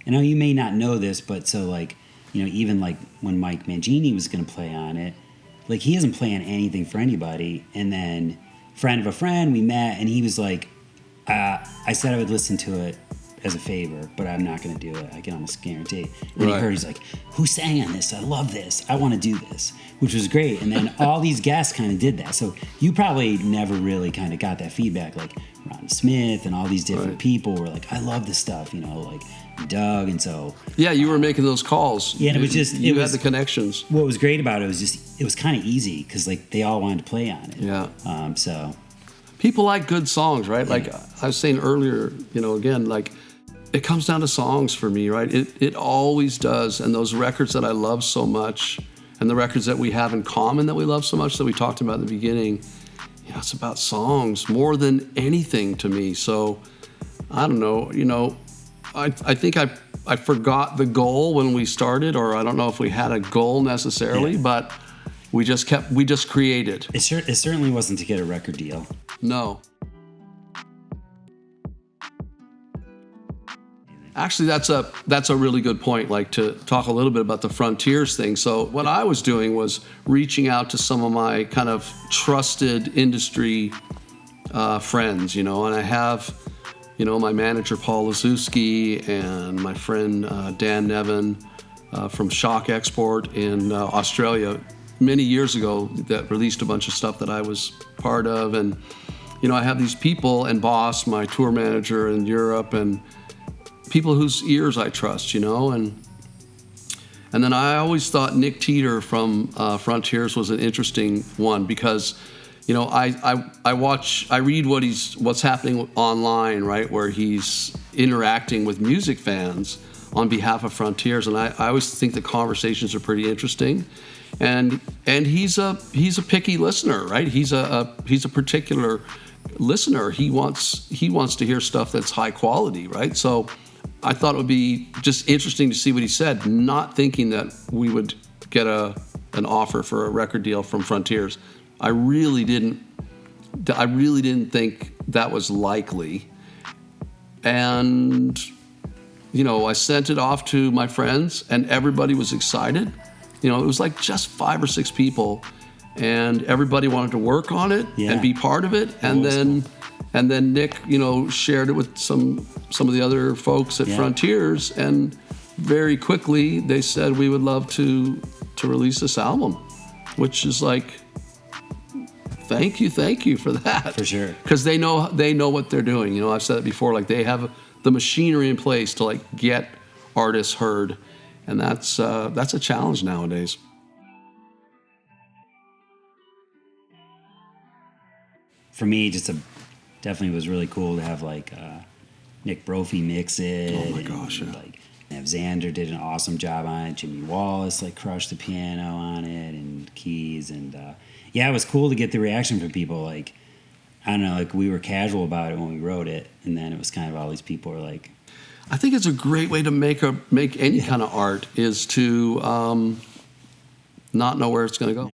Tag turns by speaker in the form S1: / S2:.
S1: And now you may not know this, but so like, even like when Mike Mangini was going to play on it, like he doesn't play on anything for anybody. And then friend of a friend, we met, and he was like, I said I would listen to it as a favor, but I'm not going to do it. I can almost guarantee. And he heard, he's like, who sang on this? I love this. I want to do this, which was great. And then all these guests kind of did that. So you probably never really kind of got that feedback. Like Ron Smith and all these different people were like, I love this stuff, like Doug. And so.
S2: Yeah, you were making those calls.
S1: Yeah, and it was just.
S2: You had the connections.
S1: What was great about it was it was kind of easy because like they all wanted to play on it.
S2: Yeah.
S1: So.
S2: People like good songs, right?
S1: Yeah.
S2: Like I was saying earlier, again, like, it comes down to songs for me, right? It always does. And those records that I love so much, and the records that we have in common that we love so much that we talked about in the beginning, it's about songs more than anything to me. So I don't know, I think I forgot the goal when we started, or I don't know if we had a goal necessarily, but we just created.
S1: It certainly wasn't to get a record deal.
S2: No. Actually, that's a really good point, like to talk a little bit about the Frontiers thing. So what I was doing was reaching out to some of my kind of trusted industry friends, and I have, my manager Paul Lazewski and my friend Dan Nevin from Shock Export in Australia many years ago that released a bunch of stuff that I was part of. And, I have these people, and Boss, my tour manager in Europe, and people whose ears I trust, and then I always thought Nick Teeter from Frontiers was an interesting one because, I read what's happening online, right, where he's interacting with music fans on behalf of Frontiers, and I always think the conversations are pretty interesting, and he's a picky listener, right? He's a particular listener. He wants to hear stuff that's high quality, right? So I thought it would be just interesting to see what he said, not thinking that we would get an offer for a record deal from Frontiers. I really didn't think that was likely. And, I sent it off to my friends, and everybody was excited. It was like just 5 or 6 people, and everybody wanted to work on it and be part of it. And then Nick, shared it with some of the other folks at Frontiers, and very quickly they said we would love to release this album, which is like, thank you for that. For sure. Because they know what they're doing. I've said it before, like they have the machinery in place to like get artists heard, and that's a challenge nowadays.
S1: For me, definitely was really cool to have like Nick Brophy mix it.
S2: Oh my gosh, yeah.
S1: Like Nev Xander did an awesome job on it. Jimmy Wallace like crushed the piano on it and keys, and it was cool to get the reaction from people. Like, I don't know, like we were casual about it when we wrote it, and then it was kind of all these people were like.
S2: I think it's a great way to make any kind of art is to not know where it's going to go.